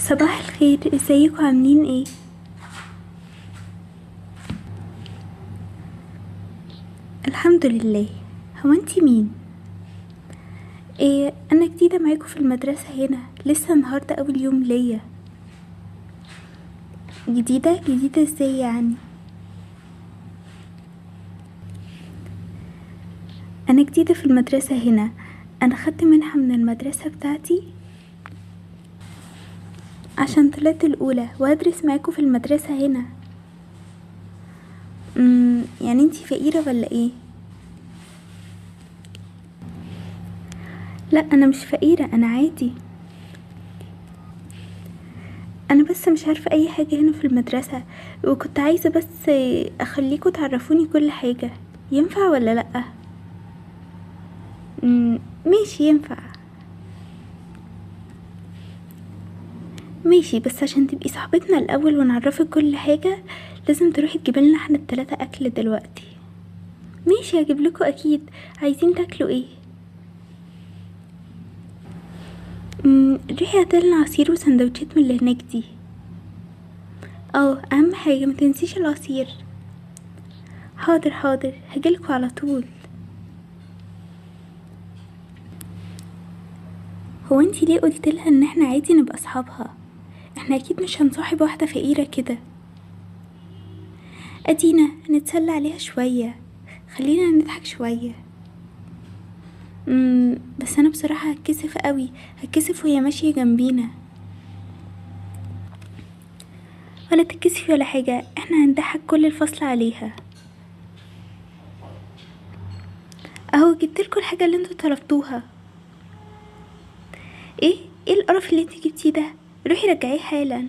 صباح الخير، ازيكم عاملين ايه؟ الحمد لله. هو انتي مين؟ ايه، انا جديدة معاكم في المدرسة هنا، لسه النهاردة اول يوم ليا. جديدة ازاي يعني؟ انا جديدة في المدرسة هنا. انا خدت منحة من المدرسة بتاعتي عشان طلعت الاولى وادرس معاكم في المدرسة هنا. يعني انتي فقيرة ولا ايه؟ لا، انا مش فقيرة، انا عادي. انا بس مش عارفة اي حاجة هنا في المدرسة، وكنت عايزة بس اخليكوا تعرفوني كل حاجة. ينفع ولا لأ؟ ماشي، ينفع. ماشي، بس عشان تبقي صاحبتنا الاول ونعرفك كل حاجة لازم تروحي تجيبي لنا احنا التلاتة اكل دلوقتي. ماشي، هجيب لكم اكيد. عايزين تاكلوا ايه؟ روحي هاتلنا عصير وسندوتشات من اللي هناك دي. اهم حاجة ما تنسيش العصير. حاضر حاضر، هجيلكوا على طول. هو انتي ليه قلت لها ان احنا عادي نبقى اصحابها؟ احنا اكيد مش هنصاحب واحدة فقيرة كده. ادينا نتسلى عليها شوية، خلينا نضحك شوية. بس انا بصراحة هتكسف قوي، هتكسف وهي ماشية جنبينا. ولا تتكسفي ولا حاجة، احنا هنضحك كل الفصل عليها. اهو جبتلكوا الحاجة اللي انتوا طلبتوها. ايه ايه القرف اللي انتي جبتيه ده؟ روحي رجعيه حالا.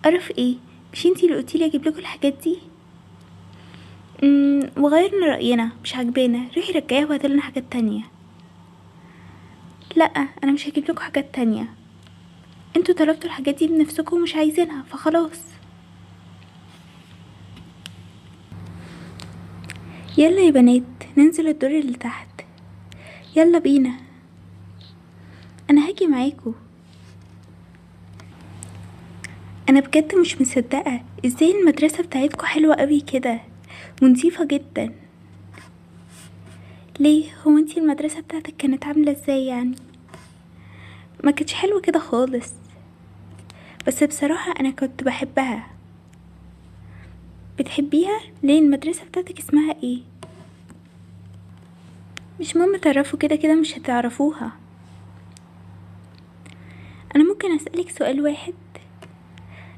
قرف ايه؟ مش انتي اللي قلتيلي اجيبلكوا الحاجات دي؟ وغيرنا رأينا، مش عاجبانا. روحي رجعيها وهاتلنا حاجات تانية. لا، انا مش هجيبلكوا حاجات تانية. انتوا طلبتوا الحاجات دي بنفسكم ومش عايزينها فخلاص. يلا يا بنات، ننزل الدور اللي تحت. يلا بينا. انا هاجي معاكم. انا بجد مش مصدقة ازاي المدرسة بتاعتكم حلوة قوي كده ونظيفة جدا. ليه؟ هو انتي المدرسة بتاعتك كانت عاملة ازاي يعني؟ ما كانتش حلوة كده خالص، بس بصراحة انا كنت بحبها. بتحبيها ليه؟ المدرسة بتاعتك اسمها ايه؟ مش مهم تعرفوا، كده كده مش هتعرفوها. انا ممكن اسألك سؤال واحد؟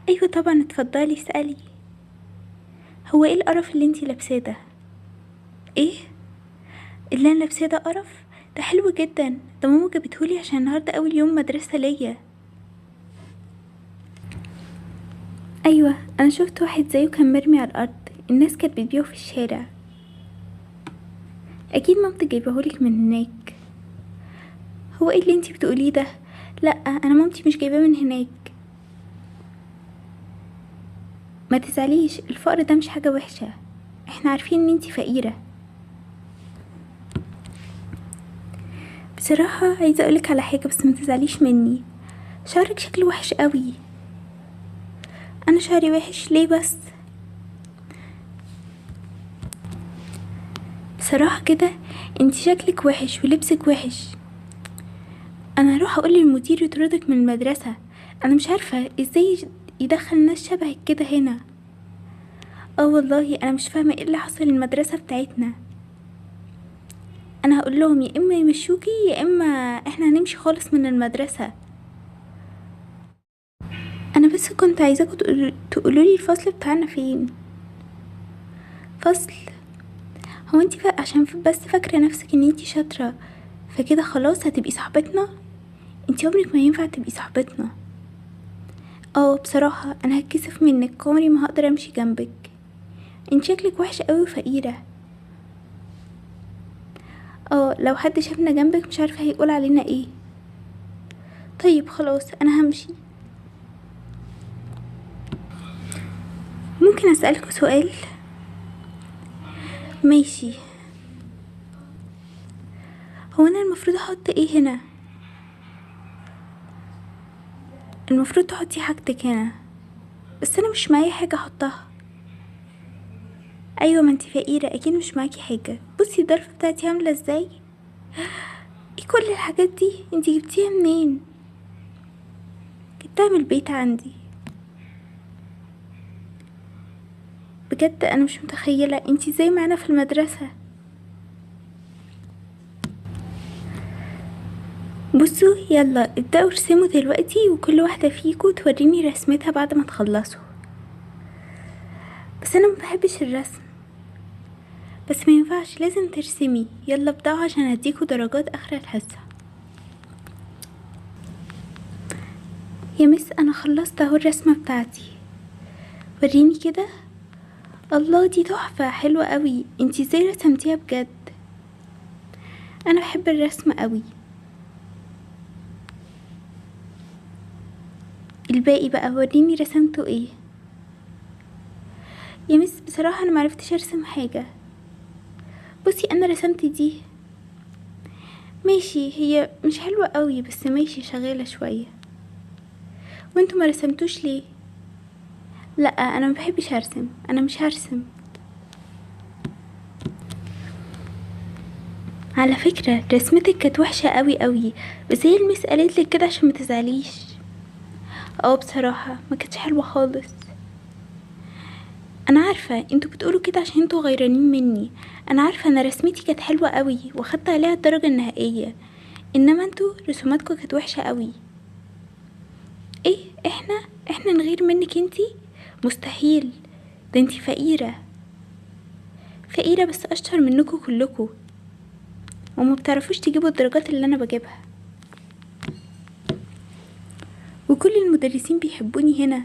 ايوه طبعا، اتفضلي اسألي. هو ايه القرف اللي انتي لابساه ده؟ ايه اللي انا لابساه ده؟ قرف؟ ده حلو جدا، ده ماما جابتهولي عشان النهارده اول يوم مدرسة ليا. ايوه، انا شفت واحد زيه كان مرمي على الارض، الناس كانت بتبيعه في الشارع. اكيد مامتك جايبهولك من هناك. هو ايه اللي انتي بتقوليه ده؟ لا، انا مامتي مش جايباه من هناك. ما تزعليش، الفقر ده مش حاجة وحشة، احنا عارفين ان انتي فقيرة. بصراحة عايزة اقولك على حاجة بس ما تزعليش مني، شعرك شكله وحش قوي. انا شعري وحش ليه بس؟ بصراحة كده انتي شكلك وحش ولبسك وحش. انا هروح اقول للمدير يطردك من المدرسة. انا مش عارفة ازاي يدخل ناس شبهك كده هنا. والله انا مش فاهمة ايه اللي حصل للمدرسة بتاعتنا. انا هقول لهم يا اما يمشوكي يا اما احنا هنمشي خالص من المدرسة. انا بس كنت عايزاكم تقولوا لي الفصل بتاعنا فين. فصل؟ هو انتي عشان بس فاكرة نفسك ان انتي شاطرة فكده خلاص هتبقي صاحبتنا؟ انتي عمرك ما ينفع تبقي صاحبتنا. بصراحة انا هتكسف منك، عمري ما هقدر امشي جنبك. انت شكلك وحش قوي وفقيرة. لو حد شافنا جنبك مش عارفة هيقول علينا ايه. طيب خلاص، انا همشي. ممكن اسألكوا سؤال؟ ماشي. هو انا المفروض احط ايه هنا؟ المفروض تحطي حاجتك هنا، بس انا مش معايا حاجة احطها. ايوه، ما انتي فقيرة اكيد مش معاكي حاجة. بصي الظرفة بتاعتي عاملة ازاي. ايه كل الحاجات دي انتي جبتيها منين؟ جبتها من البيت عندي. بجد انا مش متخيلة انتي ازاي معانا في المدرسة. بصوا يلا ابدأوا ارسموا دلوقتي، وكل واحدة فيكو توريني رسمتها بعد ما تخلصوا. بس انا ما بحبش الرسم. بس ما ينفعش، لازم ترسمي. يلا ابدأوا عشان هديكوا درجات اخر الحصة. يا مس انا خلصت اهو الرسمة بتاعتي، وريني كده. الله دي تحفة حلوة قوي، انتي ازاي رسمتيها بجد؟ انا بحب الرسم قوي. الباقي بقى وريني رسمته ايه. يا مس بصراحة انا معرفتش ارسم حاجة. بصي انا رسمت دي. ماشي، هي مش حلوة قوي بس ماشي شغالة شوية. وانتوا ما رسمتوش ليه؟ لا انا ما بحبش ارسم، انا مش هرسم. على فكرة رسمتك كانت وحشة قوي قوي، بس هي المس قالت لك كده عشان ما تزعليش. اه بصراحة ما كانتش حلوة خالص. انا عارفة انتوا بتقولوا كده عشان انتوا غيرانين مني. انا عارفة انا رسمتي كانت حلوة قوي واخدت عليها الدرجة النهائية، انما انتوا رسوماتكم كانت وحشة قوي. ايه احنا نغير منك انتي؟ مستحيل. ده انتي فقيرة. فقيرة بس اشطر منكم كلكم، وما بتعرفوش تجيبوا الدرجات اللي انا بجيبها. وكل المدرسين بيحبوني هنا.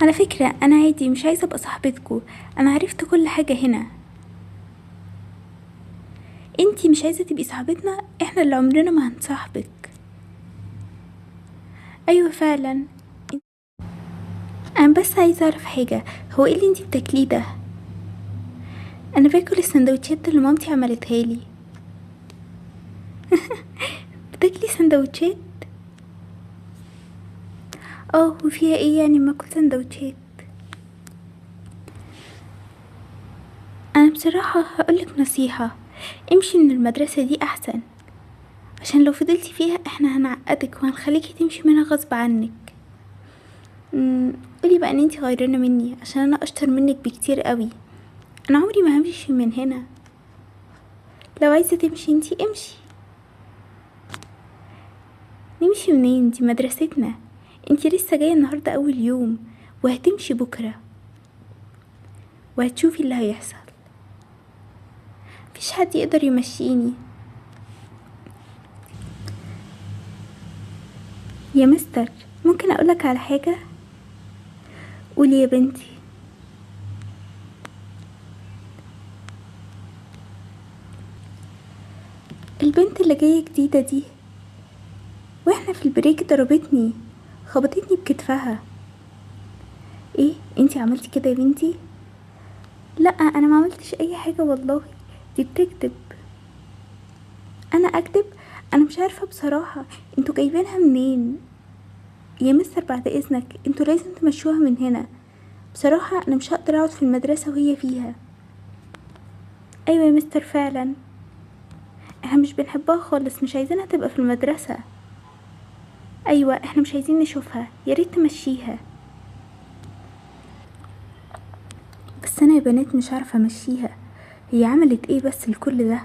على فكرة انا عادي، مش عايزة ابقى صاحبتكم. انا عرفت كل حاجة هنا. انتي مش عايزة تبقي صاحبتنا، احنا اللي عمرنا ما هنصاحبك. ايوه فعلا. انا بس عايزة اعرف حاجة، هو ايه اللي انتي بتاكليه ده؟ انا باكل السندوتشات اللي مامتي عملتها لي. بتاكلي سندوتشات؟ اه وفيها ايه يعني ما اكل سندوتشات؟ انا بصراحة هقولك نصيحة، امشي من المدرسة دي احسن، عشان لو فضلتي فيها احنا هنعقدك وهنخليكي تمشي منها غصب عنك. قولي بقى ان انتي غيرانة مني عشان انا اشطر منك بكتير قوي. انا عمري ما همشي من هنا. لو عايزة تمشي انتي امشي. نمشي منين؟ دي مدرستنا. انتي لسه جاية النهاردة اول يوم، وهتمشي بكرة وهتشوفي اللي هيحصل. مفيش حد يقدر يمشيني. يا مستر ممكن اقولك على حاجة؟ قولي يا بنتي. البنت اللي جاية جديدة دي واحنا في البريك ضربتني، خبطتني بكتفها. ايه انتي عملتي كده يا بنتي؟ لا انا ما عملتش اي حاجة والله، دي بتكذب. انا اكذب؟ انا مش عارفة بصراحة انتوا جايبينها منين. يا مستر بعد اذنك انتوا لازم تمشوها من هنا. بصراحة انا مش هقدر اقعد في المدرسة وهي فيها. ايوه يا مستر فعلا، احنا مش بنحبها خالص، مش عايزينها تبقى في المدرسة. ايوه احنا مش عايزين نشوفها، يا ريت تمشيها. بس انا يا بنات مش عارفة امشيها، هي عملت ايه بس لكل ده؟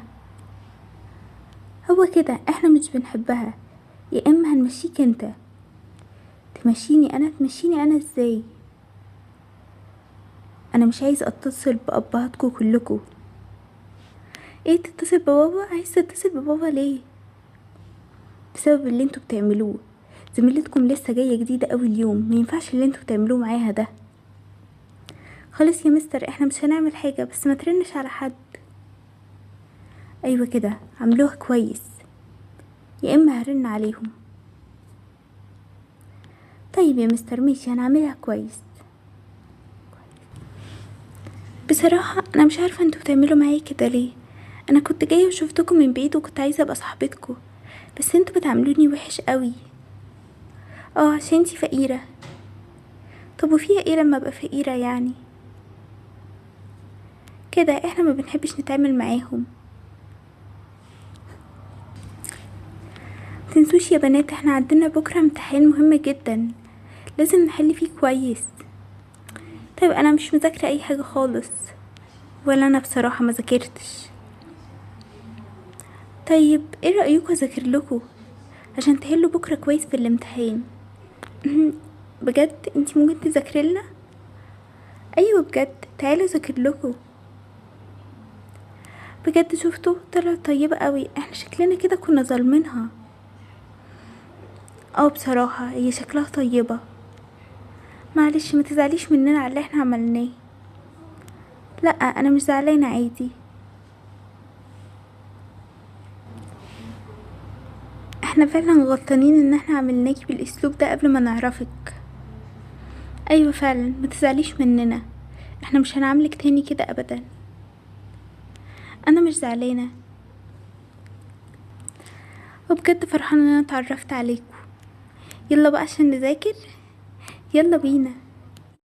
هو كده احنا مش بنحبها، يا اما هنمشيك انت. تمشيني انا؟ تمشيني انا ازاي؟ انا مش عايز اتصل بابهاتكم كلكم. ايه تتصل ببابا؟ عايز تتصل ببابا ليه؟ بسبب اللي انتوا بتعملوه. زميلتكم لسه جايه جديده اول يوم، ما ينفعش اللي انتوا بتعملوه معاها ده. خلاص يا مستر احنا مش هنعمل حاجه، بس ما ترنش على حد. ايوه كده عملوها كويس، يا اما هرن عليهم. طيب يا مستر ماشي هنعملها كويس. بصراحه انا مش عارفه انتوا بتعملوا معايا كده ليه. انا كنت جايه وشفتكم من بعيد وكنت عايزه ابقى صاحبتكم، بس انتوا بتعاملوني وحش قوي. عشان انتي فقيرة. طب وفيها ايه لما ابقى فقيرة يعني؟ كده احنا ما بنحبش نتعامل معاهم. متنسوش يا بنات، احنا عندنا بكرة امتحان مهم جدا، لازم نحل فيه كويس. طيب انا مش مذاكرة اي حاجة خالص، ولا انا بصراحة ما ذاكرتش. طيب ايه رأيكم اذاكر لكم عشان تحلوا بكرة كويس في الامتحان؟ بجد انتي ممكن تذاكري لنا؟ ايوه بجد، تعالوا اذاكر لكم. بجد شفتوا طلعت طيبة قوي، احنا شكلنا كده كنا ظالمينها. بصراحة هي شكلها طيبة. معلش ما تزعليش مننا على اللي احنا عملناه. لا انا مش زعلانة، عادي. احنا فعلا غلطانين ان احنا عملناكي بالاسلوب ده قبل ما نعرفك. ايوه فعلا، ما تزعليش مننا، احنا مش هنعملك تاني كده ابدا. انا مش زعلانة، وبجد فرحانة ان انا اتعرفت عليكم. يلا بقى عشان نذاكر، يلا بينا.